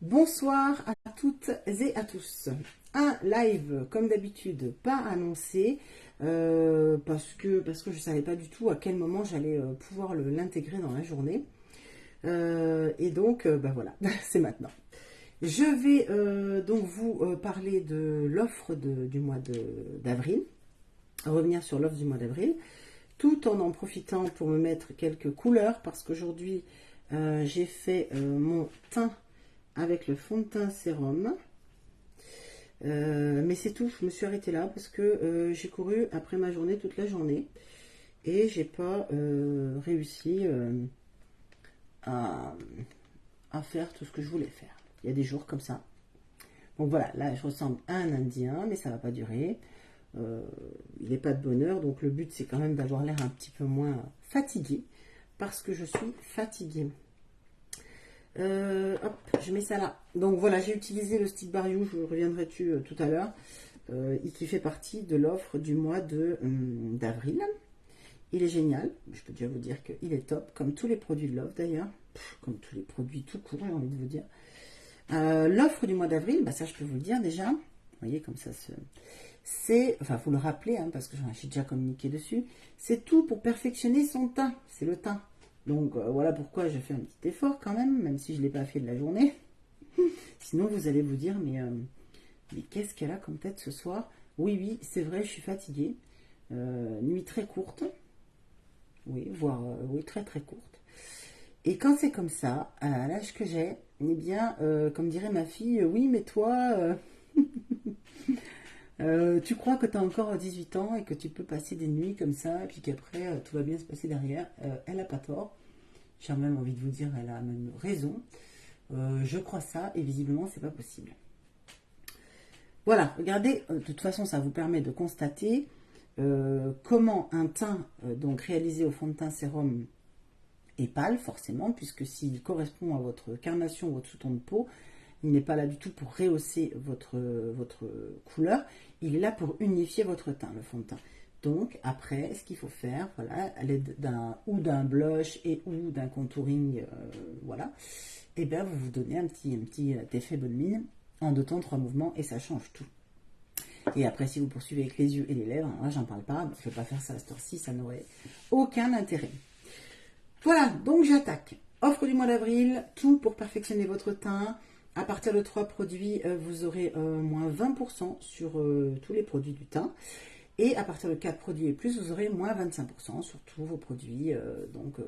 Bonsoir à toutes et à tous. Un live, comme d'habitude, pas annoncé, parce que je ne savais pas du tout à quel moment j'allais pouvoir l'intégrer dans la journée. Et donc, bah voilà, c'est maintenant. Je vais donc vous parler de l'offre du mois d'avril, revenir sur l'offre du mois d'avril, tout en profitant pour me mettre quelques couleurs, parce qu'aujourd'hui, j'ai fait mon teint avec le fond de teint sérum. Mais c'est tout, je me suis arrêtée là parce que j'ai couru après ma journée toute la journée et j'ai pas réussi à, à faire tout ce que je voulais faire. Il y a des jours comme ça. Donc voilà, là je ressemble à un Indien, mais ça va pas durer. Il n'est pas de bonne heure, donc le but c'est quand même d'avoir l'air un petit peu moins fatigué parce que je suis fatiguée. Hop, je mets ça là. Donc voilà, j'ai utilisé le stick Barriou, je reviendrai dessus tout à l'heure, qui fait partie de l'offre du mois d'avril. Il est génial, je peux déjà vous dire qu'il est top, comme tous les produits de l'offre d'ailleurs, comme tous les produits tout court, j'ai envie de vous dire. L'offre du mois d'avril, bah ça je peux vous le dire déjà, vous voyez comme ça c'est, enfin faut le rappeler, hein, parce que j'ai déjà communiqué dessus, c'est tout pour perfectionner son teint, c'est le teint. Donc voilà pourquoi je fais un petit effort quand même si je ne l'ai pas fait de la journée. Sinon vous allez vous dire, mais qu'est-ce qu'elle a comme tête ce soir? Oui, oui, c'est vrai, je suis fatiguée. Nuit très courte. Oui, voire oui, très très courte. Et quand c'est comme ça, à l'âge que j'ai, eh bien, comme dirait ma fille, oui, mais toi, tu crois que tu as encore 18 ans et que tu peux passer des nuits comme ça, et puis qu'après, tout va bien se passer derrière. Elle n'a pas tort. J'ai même envie de vous dire, elle a même raison. Je crois ça, et visiblement, c'est pas possible. Voilà, regardez, de toute façon, ça vous permet de constater comment un teint donc réalisé au fond de teint sérum est pâle, forcément, puisque s'il correspond à votre carnation, votre sous-ton de peau, il n'est pas là du tout pour rehausser votre couleur, il est là pour unifier votre teint, le fond de teint. Donc après, ce qu'il faut faire, voilà, à l'aide d'un blush et ou d'un contouring, voilà, et bien vous vous donnez un petit effet bonne mine en 2 temps, 3 mouvements et ça change tout. Et après, si vous poursuivez avec les yeux et les lèvres, là j'en parle pas, je ne vais pas faire ça à cette heure-ci, ça n'aurait aucun intérêt. Voilà, donc j'attaque. Offre du mois d'avril, tout pour perfectionner votre teint. À partir de 3 produits, vous aurez moins 20% sur tous les produits du teint. Et à partir de 4 produits et plus, vous aurez moins 25% sur tous vos produits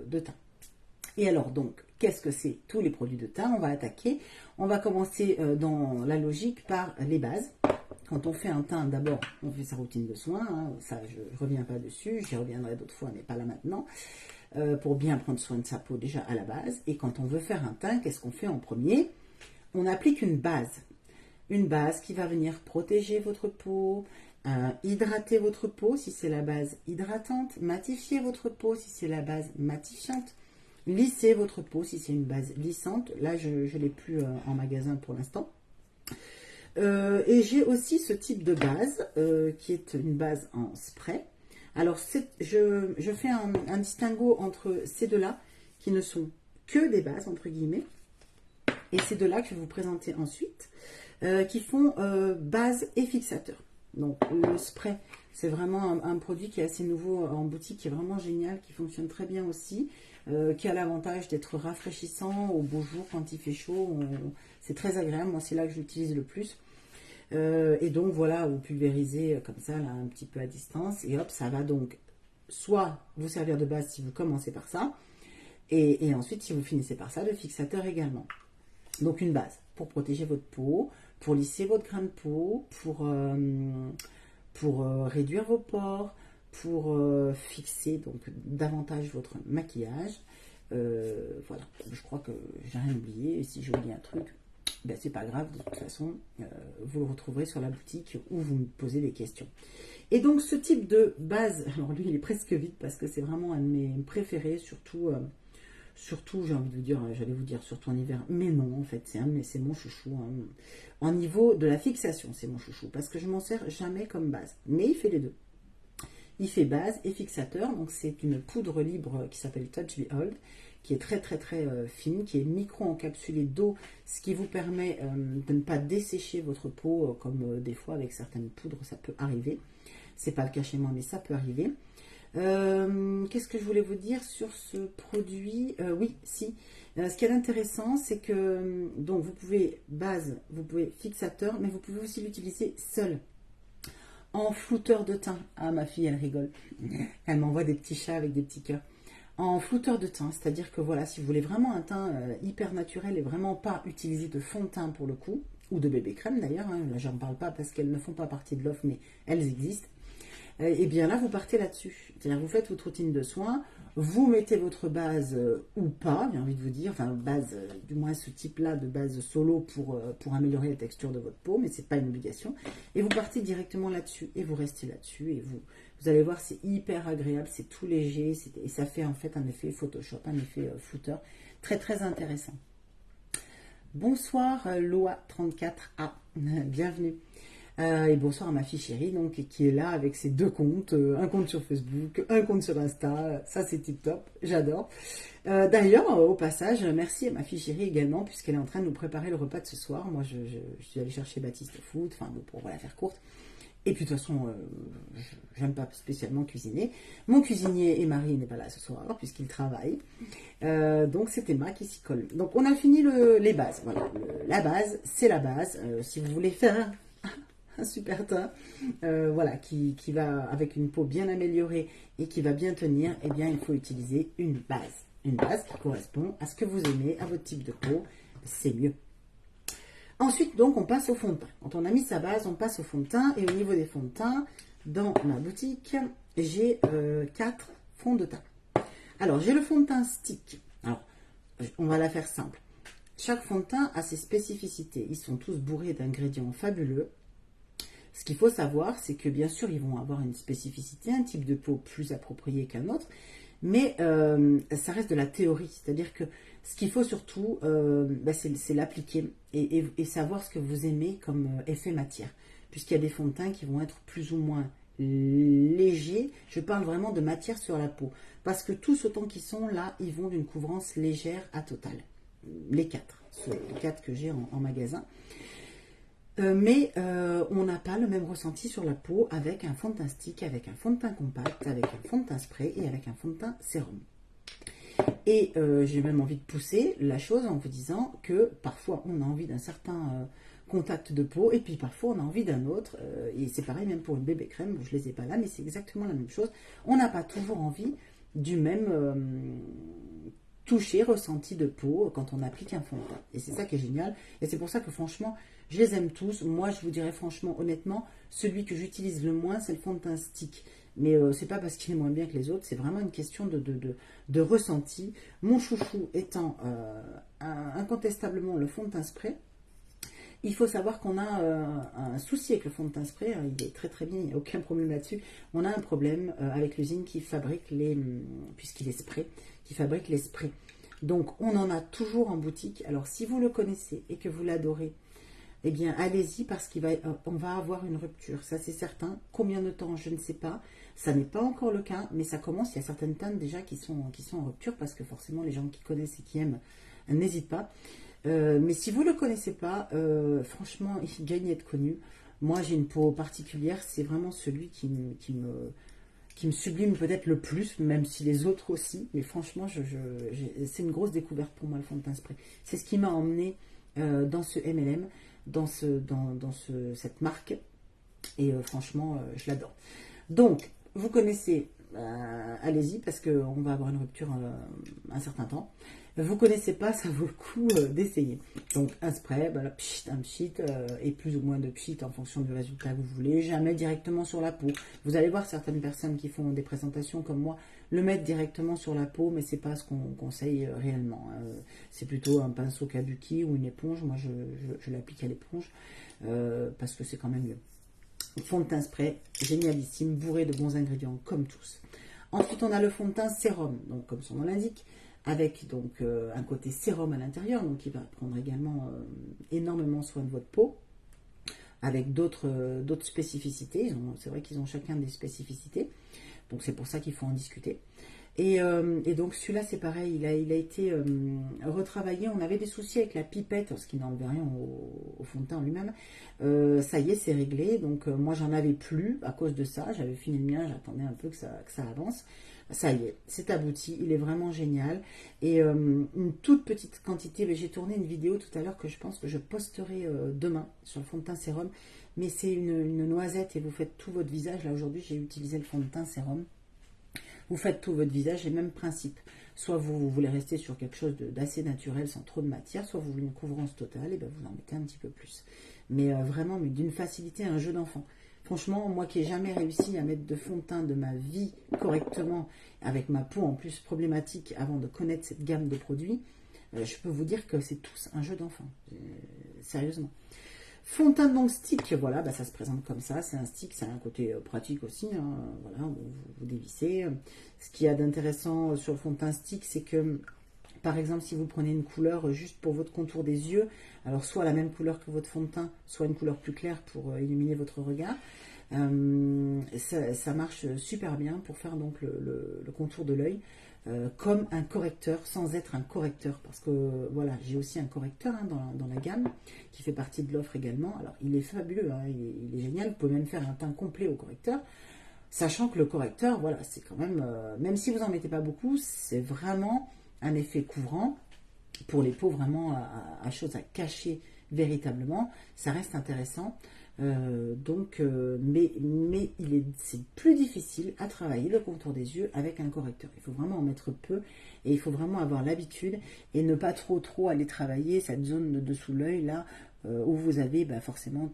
de teint. Et alors donc, qu'est-ce que c'est tous les produits de teint? On va attaquer. On va commencer dans la logique par les bases. Quand on fait un teint, d'abord, on fait sa routine de soins. Hein, ça, je ne reviens pas dessus. J'y reviendrai d'autres fois, mais pas là maintenant. Pour bien prendre soin de sa peau déjà à la base. Et quand on veut faire un teint, qu'est-ce qu'on fait en premier? On applique une base. Une base qui va venir protéger votre peau, hydrater votre peau si c'est la base hydratante, matifier votre peau si c'est la base matifiante, lisser votre peau si c'est une base lissante. Là, je ne l'ai plus en magasin pour l'instant. Et j'ai aussi ce type de base qui est une base en spray. Alors, je fais un distinguo entre ces deux-là qui ne sont que des bases, entre guillemets, et ces deux-là que je vais vous présenter ensuite, qui font base et fixateur. Donc, le spray, c'est vraiment un produit qui est assez nouveau en boutique, qui est vraiment génial, qui fonctionne très bien aussi, qui a l'avantage d'être rafraîchissant au beau jour quand il fait chaud. C'est très agréable, moi c'est là que j'utilise le plus. Et donc voilà, vous pulvérisez comme ça, là, un petit peu à distance, et hop, ça va donc soit vous servir de base si vous commencez par ça, et ensuite si vous finissez par ça, le fixateur également. Donc une base pour protéger votre peau, pour lisser votre grain de peau, pour réduire vos pores, pour fixer donc davantage votre maquillage. Voilà, je crois que j'ai rien oublié, et si j'ai oublié un truc, ben, c'est pas grave, de toute façon, vous le retrouverez sur la boutique où vous me posez des questions. Et donc ce type de base, alors lui il est presque vide parce que c'est vraiment un de mes préférés, surtout j'ai envie de vous dire, j'allais vous dire surtout en hiver, mais non en fait, c'est mon chouchou. Hein. En niveau de la fixation, c'est mon chouchou, parce que je m'en sers jamais comme base, mais il fait les deux. Il fait base et fixateur, donc c'est une poudre libre qui s'appelle Touch Behold, qui est très très très fine, qui est micro-encapsulée d'eau, ce qui vous permet de ne pas dessécher votre peau, comme des fois avec certaines poudres, ça peut arriver. C'est pas le cas chez moi, mais ça peut arriver. Qu'est-ce que je voulais vous dire sur ce produit? Oui, si. Ce qui est intéressant, c'est que donc vous pouvez base, vous pouvez fixateur, mais vous pouvez aussi l'utiliser seul, en flouteur de teint. Ah, ma fille, elle rigole. Elle m'envoie des petits chats avec des petits cœurs. En flouteur de teint, c'est-à-dire que voilà, si vous voulez vraiment un teint hyper naturel et vraiment pas utiliser de fond de teint pour le coup, ou de bébé crème d'ailleurs, hein, là j'en parle pas parce qu'elles ne font pas partie de l'offre, mais elles existent. Et bien là, vous partez là-dessus. C'est-à-dire vous faites votre routine de soins, vous mettez votre base ou pas, j'ai envie de vous dire, enfin base, du moins ce type-là de base solo pour améliorer la texture de votre peau, mais c'est pas une obligation. Et vous partez directement là-dessus et vous restez là-dessus et vous allez voir, c'est hyper agréable, c'est tout léger et ça fait en fait un effet Photoshop, un effet footer très très intéressant. Bonsoir Loa34A, bienvenue. Et bonsoir à ma fille chérie, donc, qui est là avec ses deux comptes, un compte sur Facebook, un compte sur Insta, ça c'est tip top, j'adore. D'ailleurs, au passage, merci à ma fille chérie également, puisqu'elle est en train de nous préparer le repas de ce soir. Moi, je suis allée chercher Baptiste au foot, enfin bon, pour la faire courte. Et puis de toute façon, j'aime pas spécialement cuisiner. Mon cuisinier et mari n'est pas là ce soir, puisqu'il travaille. Donc c'est Emma qui s'y colle. Donc on a fini les bases. Voilà, la base, c'est la base. Si vous voulez faire un super teint, voilà, qui va avec une peau bien améliorée et qui va bien tenir, eh bien il faut utiliser une base. Une base qui correspond à ce que vous aimez, à votre type de peau, c'est mieux. Ensuite, donc, on passe au fond de teint. Quand on a mis sa base, on passe au fond de teint. Et au niveau des fonds de teint, dans ma boutique, j'ai 4 fonds de teint. Alors, j'ai le fond de teint stick. Alors, on va la faire simple. Chaque fond de teint a ses spécificités. Ils sont tous bourrés d'ingrédients fabuleux. Ce qu'il faut savoir, c'est que bien sûr, ils vont avoir une spécificité, un type de peau plus approprié qu'un autre. Mais ça reste de la théorie, c'est-à-dire que ce qu'il faut surtout, c'est l'appliquer et savoir ce que vous aimez comme effet matière. Puisqu'il y a des fonds de teint qui vont être plus ou moins légers, je parle vraiment de matière sur la peau. Parce que tous autant qu'ils sont là, ils vont d'une couvrance légère à totale. Les 4, les 4 que j'ai en magasin. Mais on n'a pas le même ressenti sur la peau avec un fond de teint stick, avec un fond de teint compact, avec un fond de teint spray et avec un fond de teint sérum. Et j'ai même envie de pousser la chose en vous disant que parfois on a envie d'un certain contact de peau et puis parfois on a envie d'un autre. Et c'est pareil même pour une bébé crème, je ne les ai pas là, mais c'est exactement la même chose. On n'a pas toujours envie du même toucher, ressenti de peau quand on applique un fond de teint. Et c'est ça qui est génial. Et c'est pour ça que franchement, je les aime tous. Moi, je vous dirais franchement, honnêtement, celui que j'utilise le moins, c'est le fond de teint stick. Mais c'est pas parce qu'il est moins bien que les autres, c'est vraiment une question de ressenti. Mon chouchou étant incontestablement le fond de teint spray. Il faut savoir qu'on a un souci avec le fond de teint spray, il est très très bien, il n'y a aucun problème là-dessus. On a un problème avec l'usine qui fabrique puisqu'il est spray, qui fabrique les sprays. Donc on en a toujours en boutique. Alors si vous le connaissez et que vous l'adorez, eh bien allez-y parce qu'on va avoir une rupture, ça c'est certain. Combien de temps, je ne sais pas. Ça n'est pas encore le cas, mais ça commence. Il y a certaines teintes déjà qui sont en rupture parce que forcément les gens qui connaissent et qui aiment n'hésitent pas. Mais si vous ne le connaissez pas, franchement, il gagne à être connu. Moi, j'ai une peau particulière, c'est vraiment celui qui me sublime peut-être le plus, même si les autres aussi. Mais franchement, c'est une grosse découverte pour moi, le fond de teint spray. C'est ce qui m'a emmené dans ce MLM, dans cette marque. Et franchement, je l'adore. Donc, vous connaissez, allez-y, parce qu'on va avoir une rupture un certain temps. Vous connaissez pas, ça vaut le coup d'essayer. Donc un spray, voilà, un pchit et plus ou moins de pchit en fonction du résultat que vous voulez. Jamais directement sur la peau. Vous allez voir certaines personnes qui font des présentations comme moi le mettre directement sur la peau, mais c'est pas ce qu'on conseille réellement. C'est plutôt un pinceau kabuki ou une éponge. Moi, je l'applique à l'éponge parce que c'est quand même mieux. Fond de teint spray, génialissime, bourré de bons ingrédients comme tous. Ensuite, on a le fond de teint sérum, donc comme son nom l'indique, avec donc un côté sérum à l'intérieur, donc qui va prendre également énormément soin de votre peau, avec d'autres spécificités. C'est vrai qu'ils ont chacun des spécificités, donc c'est pour ça qu'il faut en discuter. Et donc celui-là c'est pareil, il a été retravaillé. On avait des soucis avec la pipette, ce qui n'enlevait rien au fond de teint en lui-même. Ça y est, c'est réglé. Donc moi j'en avais plus à cause de ça. J'avais fini le mien, j'attendais un peu que ça avance. Ça y est, c'est abouti, il est vraiment génial. Et une toute petite quantité, mais j'ai tourné une vidéo tout à l'heure que je pense que je posterai demain sur le fond de teint sérum. Mais c'est une noisette et vous faites tout votre visage. Là aujourd'hui j'ai utilisé le fond de teint sérum. Vous faites tout votre visage, et même principe. Soit vous voulez rester sur quelque chose d'assez naturel sans trop de matière, soit vous voulez une couvrance totale, et bien vous en mettez un petit peu plus. Mais vraiment, mais d'une facilité, un jeu d'enfant. Franchement, moi qui n'ai jamais réussi à mettre de fond de teint de ma vie correctement, avec ma peau en plus problématique avant de connaître cette gamme de produits, je peux vous dire que c'est tous un jeu d'enfant. Sérieusement. Fond de teint donc stick, voilà, ça se présente comme ça, c'est un stick, ça a un côté pratique aussi, hein, voilà, vous dévissez. Ce qu'il y a d'intéressant sur le fond de teint stick, c'est que, par exemple, si vous prenez une couleur juste pour votre contour des yeux, alors soit la même couleur que votre fond de teint, soit une couleur plus claire pour illuminer votre regard, ça marche super bien pour faire donc le contour de l'œil. Comme un correcteur sans être un correcteur, parce que voilà, j'ai aussi un correcteur hein, dans la gamme qui fait partie de l'offre également. Alors il est fabuleux, hein, il est génial, vous pouvez même faire un teint complet au correcteur, sachant que le correcteur, voilà, c'est quand même, même si vous en mettez pas beaucoup, c'est vraiment un effet couvrant pour les peaux vraiment à choses à cacher véritablement, ça reste intéressant. Mais c'est plus difficile à travailler le contour des yeux avec un correcteur. Il faut vraiment en mettre peu et il faut vraiment avoir l'habitude et ne pas trop aller travailler cette zone de dessous l'œil là où vous avez forcément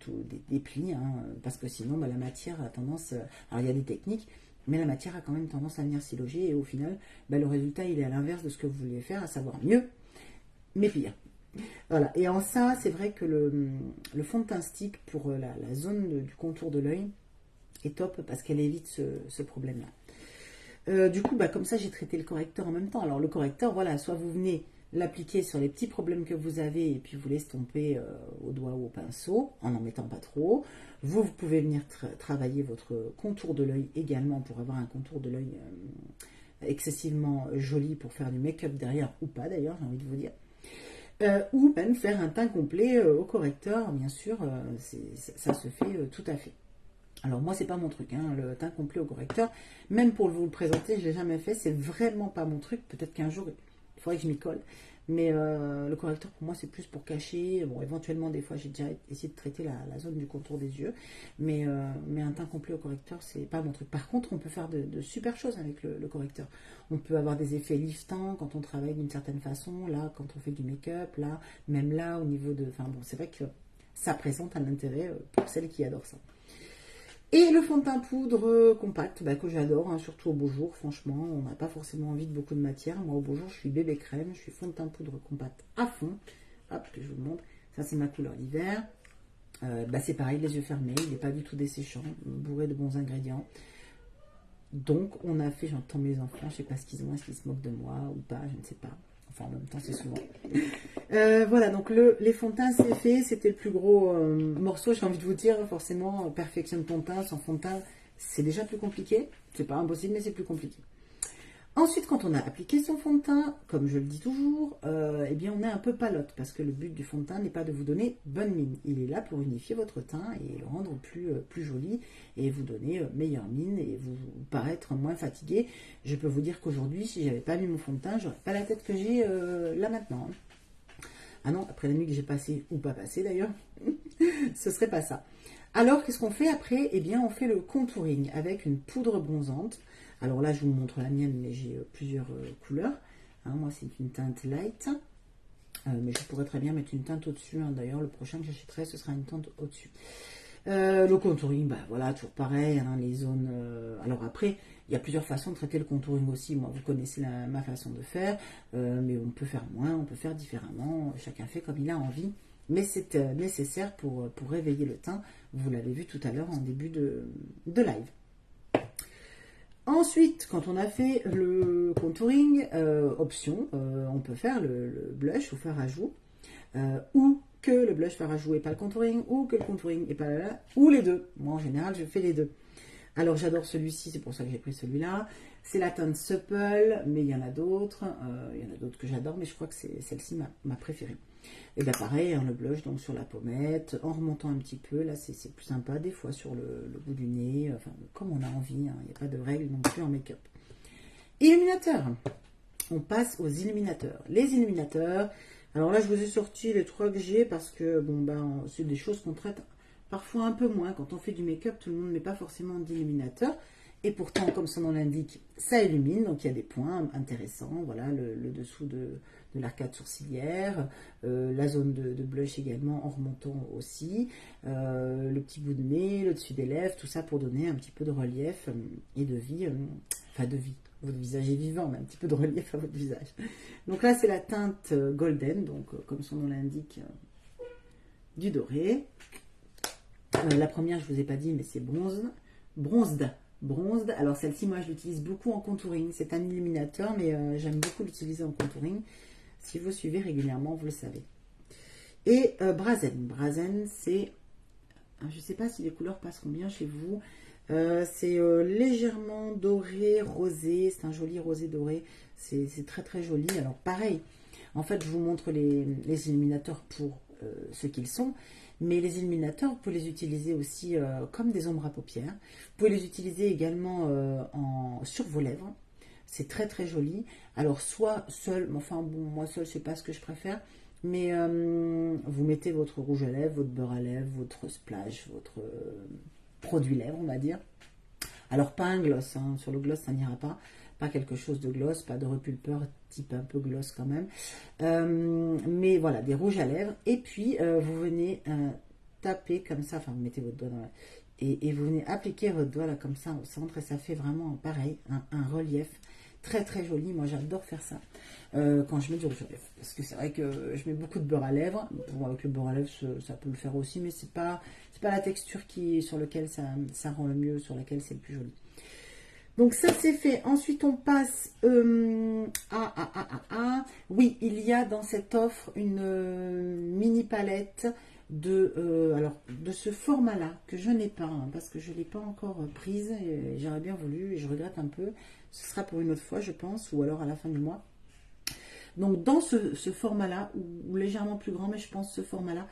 des plis, hein, parce que sinon la matière a tendance, alors il y a des techniques, mais la matière a quand même tendance à venir s'y loger et au final le résultat il est à l'inverse de ce que vous vouliez faire, à savoir mieux mais pire. Voilà, et en ça, c'est vrai que le fond de teint stick pour la zone du contour de l'œil est top parce qu'elle évite ce problème-là. Du coup, comme ça, j'ai traité le correcteur en même temps. Alors, le correcteur, voilà, soit vous venez l'appliquer sur les petits problèmes que vous avez et puis vous l'estomper au doigt ou au pinceau en n'en mettant pas trop. Vous pouvez venir travailler votre contour de l'œil également pour avoir un contour de l'œil excessivement joli pour faire du make-up derrière ou pas d'ailleurs, j'ai envie de vous dire. Ou même faire un teint complet au correcteur, bien sûr, ça se fait tout à fait. Alors moi c'est pas mon truc, hein, le teint complet au correcteur, même pour vous le présenter, je l'ai jamais fait, c'est vraiment pas mon truc, peut-être qu'un jour il faudrait que je m'y colle, mais le correcteur pour moi c'est plus pour cacher, bon éventuellement des fois j'ai déjà essayé de traiter la zone du contour des yeux, mais un teint complet au correcteur c'est pas mon truc. Par contre on peut faire de super choses avec le correcteur, on peut avoir des effets liftants quand on travaille d'une certaine façon, là quand on fait du make-up, là, même là au niveau de, enfin bon c'est vrai que ça présente un intérêt pour celles qui adorent ça. Et le fond de teint poudre compact, que j'adore, hein, surtout au beau jour, franchement, on n'a pas forcément envie de beaucoup de matière. Moi, au beau jour, je suis bébé crème, je suis fond de teint poudre compact à fond. Hop, que je vous montre. Ça, c'est ma couleur d'hiver. C'est pareil, les yeux fermés, il n'est pas du tout desséchant, bourré de bons ingrédients. Donc, on a fait, j'entends mes enfants, je ne sais pas ce qu'ils ont, est-ce qu'ils se moquent de moi ou pas, je ne sais pas. Enfin, en même temps, c'est souvent. Voilà, donc les fonds de teint, c'est fait. C'était le plus gros morceau, j'ai envie de vous dire. Forcément, perfectionne ton teint. Sans fond de teint, c'est déjà plus compliqué. C'est pas impossible, mais c'est plus compliqué. Ensuite, quand on a appliqué son fond de teint, comme je le dis toujours, eh bien, on est un peu palote. Parce que le but du fond de teint n'est pas de vous donner bonne mine. Il est là pour unifier votre teint et le rendre plus joli. Et vous donner meilleure mine et vous paraître moins fatigué. Je peux vous dire qu'aujourd'hui, si j'avais pas mis mon fond de teint, j'aurais pas la tête que j'ai là maintenant. Ah non, après la nuit que j'ai passée, ou pas passée d'ailleurs, ce serait pas ça. Alors, qu'est-ce qu'on fait après? Eh bien, on fait le contouring avec une poudre bronzante. Alors là, je vous montre la mienne, mais j'ai plusieurs couleurs. Hein, moi, c'est une teinte light. Mais je pourrais très bien mettre une teinte au-dessus. Hein. D'ailleurs, le prochain que j'achèterai, ce sera une teinte au-dessus. Le contouring, voilà, toujours pareil. Hein, les zones... alors après, il y a plusieurs façons de traiter le contouring aussi. Moi, vous connaissez ma façon de faire. Mais on peut faire moins, on peut faire différemment. Chacun fait comme il a envie. Mais c'est nécessaire pour réveiller le teint. Vous l'avez vu tout à l'heure en début de live. Ensuite, quand on a fait le contouring, option, on peut faire le blush ou fard à joues, ou que le blush fard à joues et pas le contouring, ou que le contouring et pas là, ou les deux. Moi, en général, je fais les deux. Alors j'adore celui-ci, c'est pour ça que j'ai pris celui-là. C'est la teinte Supple, mais il y en a d'autres. Il y en a d'autres que j'adore, mais je crois que c'est celle-ci ma préférée. Et bien pareil, hein, le blush donc sur la pommette, en remontant un petit peu, là c'est plus sympa, des fois sur le bout du nez, enfin comme on a envie, hein, il n'y a pas de règle non plus en make-up. Illuminateur. On passe aux illuminateurs. Les illuminateurs, alors là je vous ai sorti les 3 que j'ai parce que bon ben c'est des choses qu'on traite parfois un peu moins. Quand on fait du make-up, tout le monde ne met pas forcément d'illuminateur. Et pourtant, comme son nom l'indique, ça illumine. Donc il y a des points intéressants. Voilà, le dessous de l'arcade sourcilière, la zone de blush également en remontant aussi, le petit bout de nez, le dessus des lèvres, tout ça pour donner un petit peu de relief et de vie. Enfin de vie. Votre visage est vivant, mais un petit peu de relief à votre visage. Donc là, c'est la teinte golden, donc comme son nom l'indique, du doré. La première, je ne vous ai pas dit, mais c'est bronzed. Alors celle-ci, moi, je l'utilise beaucoup en contouring. C'est un illuminateur, mais j'aime beaucoup l'utiliser en contouring. Si vous suivez régulièrement, vous le savez. Et Brazen, c'est... Je ne sais pas si les couleurs passeront bien chez vous. C'est légèrement doré, rosé. C'est un joli rosé doré. C'est très très joli. Alors pareil, en fait, je vous montre les illuminateurs pour ce qu'ils sont. Mais les illuminateurs, vous pouvez les utiliser aussi comme des ombres à paupières. Vous pouvez les utiliser également sur vos lèvres. C'est très très joli. Alors soit seul, enfin bon, moi seul, c'est pas ce que je préfère. Mais vous mettez votre rouge à lèvres, votre beurre à lèvres, votre splash, votre produit lèvres, on va dire. Alors pas un gloss, hein. Sur le gloss ça n'ira pas. Pas quelque chose de gloss, pas de repulpeur type un peu gloss quand même. Mais voilà, des rouges à lèvres. Et puis, vous venez taper comme ça, enfin, vous mettez votre doigt dans la... Et vous venez appliquer votre doigt là comme ça au centre. Et ça fait vraiment pareil, un relief très très joli. Moi, j'adore faire ça quand je mets du rouge à lèvres. Parce que c'est vrai que je mets beaucoup de beurre à lèvres. Bon, avec le beurre à lèvres, ça peut le faire aussi. Mais c'est pas la texture sur laquelle ça rend le mieux, sur laquelle c'est le plus joli. Donc ça c'est fait. Ensuite on passe oui, il y a dans cette offre une mini palette de ce format-là que je n'ai pas, hein, parce que je ne l'ai pas encore prise et j'aurais bien voulu et je regrette un peu. Ce sera pour une autre fois je pense, ou alors à la fin du mois. Donc dans ce format-là, ou légèrement plus grand, mais je pense ce format-là,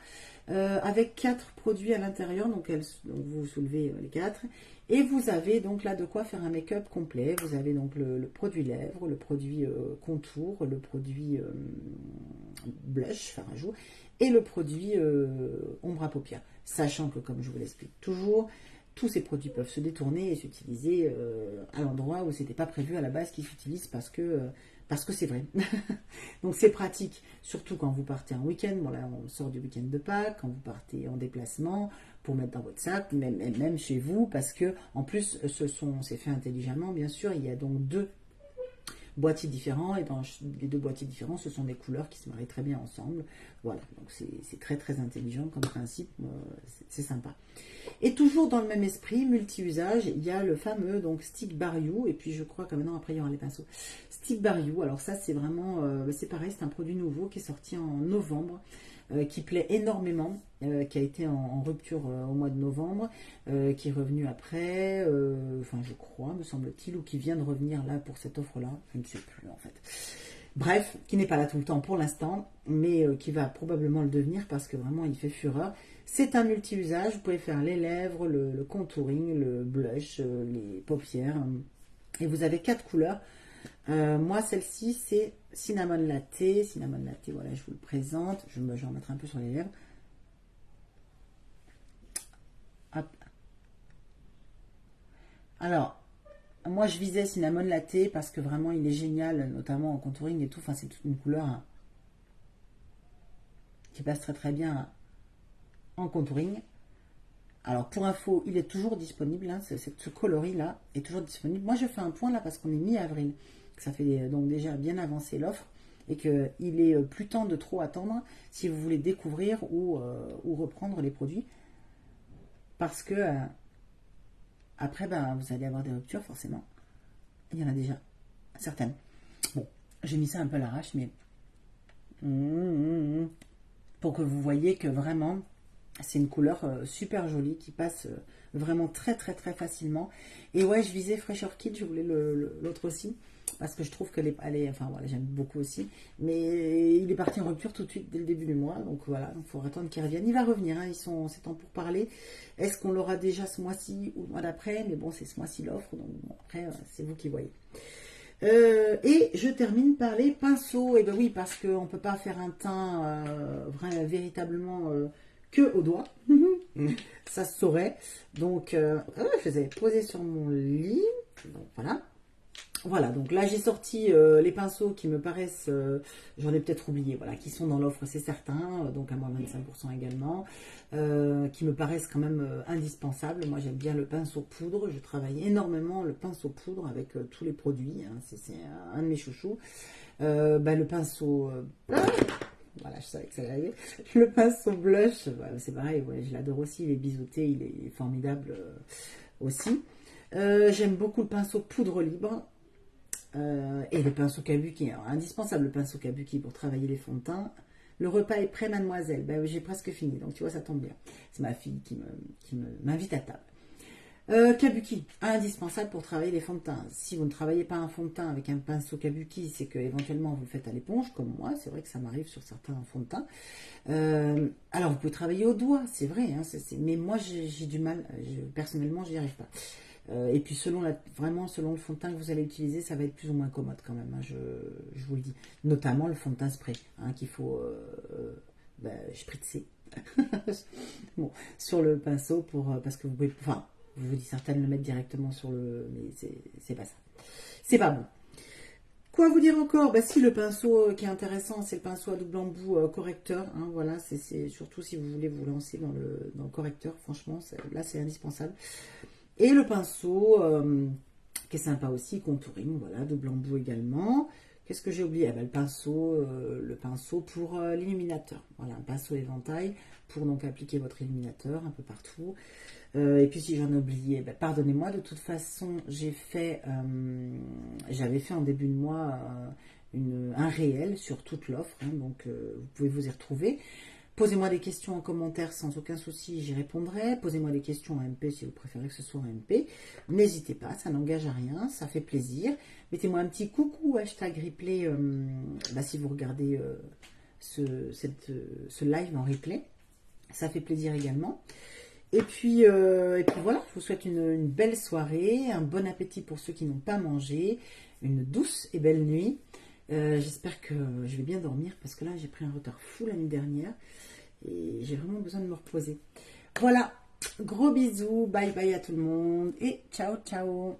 avec 4 produits à l'intérieur, donc vous soulevez les 4, et vous avez donc là de quoi faire un make-up complet. Vous avez donc le produit lèvres, le produit contour, le produit blush, fard à joues, et le produit ombre à paupières. Sachant que, comme je vous l'explique toujours, tous ces produits peuvent se détourner et s'utiliser à l'endroit où c'était pas prévu à la base qu'ils s'utilisent parce que c'est vrai. Donc c'est pratique, surtout quand vous partez en week-end. Bon là, on sort du week-end de Pâques, quand vous partez en déplacement, pour mettre dans votre sac, même chez vous, parce que en plus, c'est fait intelligemment, bien sûr. Il y a donc 2 boîtiers différents, et dans les 2 boîtiers différents, ce sont des couleurs qui se marient très bien ensemble. Voilà, donc c'est très très intelligent comme principe, c'est sympa. Et toujours dans le même esprit, multi-usage, il y a le fameux donc Stick Bar You, et puis je crois que maintenant après il y aura les pinceaux. Stick Bar You, alors ça c'est vraiment, c'est pareil, c'est un produit nouveau qui est sorti en novembre, qui plaît énormément, qui a été en rupture au mois de novembre, qui est revenu après, enfin je crois, me semble-t-il, ou qui vient de revenir là pour cette offre-là, je ne sais plus en fait. Bref, qui n'est pas là tout le temps pour l'instant, mais qui va probablement le devenir parce que vraiment il fait fureur. C'est un multi-usage, vous pouvez faire les lèvres, le contouring, le blush, les paupières, et vous avez 4 couleurs. Moi, celle-ci, c'est Cinnamon Latte. Cinnamon Latte, voilà, je vous le présente. Je vais en mettre un peu sur les lèvres. Hop. Alors, moi, je visais Cinnamon Latte parce que vraiment, il est génial, notamment en contouring et tout. Enfin, c'est toute une couleur qui passe très très bien en contouring. Alors, pour info, il est toujours disponible. Hein, ce coloris-là est toujours disponible. Moi, je fais un point là parce qu'on est mi-avril. Ça fait donc déjà bien avancé l'offre et qu'il est plus temps de trop attendre si vous voulez découvrir ou reprendre les produits. Parce que après, vous allez avoir des ruptures forcément. Il y en a déjà certaines. Bon, j'ai mis ça un peu à l'arrache, mais pour que vous voyez que vraiment, C'est une couleur super jolie qui passe vraiment très très très facilement. Et ouais, je visais Fresh Orchid, je voulais l'autre aussi. Parce que je trouve que enfin voilà, j'aime beaucoup aussi. Mais il est parti en rupture tout de suite dès le début du mois. Donc voilà, il faut attendre qu'il revienne. Il va revenir, hein, c'est en pour parler. Est-ce qu'on l'aura déjà ce mois-ci ou le mois d'après? Mais bon, c'est ce mois-ci l'offre. Donc bon, après, c'est vous qui voyez. Et je termine par les pinceaux. Et ben oui, parce qu'on ne peut pas faire un teint véritablement que au doigt. Ça se saurait. Donc, je les avais posés sur mon lit. Donc voilà. Voilà, donc là j'ai sorti les pinceaux qui me paraissent, j'en ai peut-être oublié, voilà, qui sont dans l'offre, c'est certain, donc à moins 25% également, qui me paraissent quand même indispensables. Moi j'aime bien le pinceau poudre, je travaille énormément le pinceau poudre avec tous les produits, hein, c'est un de mes chouchous. Le pinceau, voilà, je savais que ça allait arriver. Le pinceau blush, c'est pareil, ouais, je l'adore aussi, il est biseauté, il est formidable aussi. J'aime beaucoup le pinceau poudre libre. Et le pinceau kabuki, alors, indispensable le pinceau kabuki pour travailler les fonds de teint. Le repas est prêt, mademoiselle. Ben, j'ai presque fini, donc tu vois, ça tombe bien. C'est ma fille qui m'invite à table. Kabuki, indispensable pour travailler les fonds de teint. Si vous ne travaillez pas un fond de teint avec un pinceau kabuki, c'est que éventuellement vous le faites à l'éponge, comme moi. C'est vrai que ça m'arrive sur certains fonds de teint. Alors vous pouvez travailler au doigt, c'est vrai, hein, mais moi j'ai du mal. Personnellement, je n'y arrive pas. Et puis vraiment selon le fond de teint que vous allez utiliser, ça va être plus ou moins commode quand même, hein, je vous le dis. Notamment le fond de teint spray, hein, qu'il faut spritzer bon, sur le pinceau parce que vous pouvez, enfin, je vous dis certaines le mettre directement sur mais c'est pas ça. C'est pas bon. Quoi vous dire encore? Bah si, le pinceau qui est intéressant, c'est le pinceau à double embout correcteur, hein, voilà, c'est surtout si vous voulez vous lancer dans le correcteur, franchement, là c'est indispensable. Et le pinceau, qui est sympa aussi, contouring, voilà, double embout également. Qu'est-ce que j'ai oublié? Le pinceau pour l'illuminateur. Voilà, un pinceau éventail pour donc appliquer votre illuminateur un peu partout. Et puis si j'en ai oublié, pardonnez-moi. De toute façon, j'avais fait en début de mois un réel sur toute l'offre, hein, donc vous pouvez vous y retrouver. Posez-moi des questions en commentaire sans aucun souci, j'y répondrai. Posez-moi des questions en MP si vous préférez que ce soit en MP. N'hésitez pas, ça n'engage à rien, ça fait plaisir. Mettez-moi un petit coucou, hashtag replay, si vous regardez ce live en replay. Ça fait plaisir également. Et puis voilà, je vous souhaite une belle soirée, un bon appétit pour ceux qui n'ont pas mangé, une douce et belle nuit. J'espère que je vais bien dormir parce que là j'ai pris un retard fou la nuit dernière et j'ai vraiment besoin de me reposer. Voilà, gros bisous, bye bye à tout le monde et ciao ciao.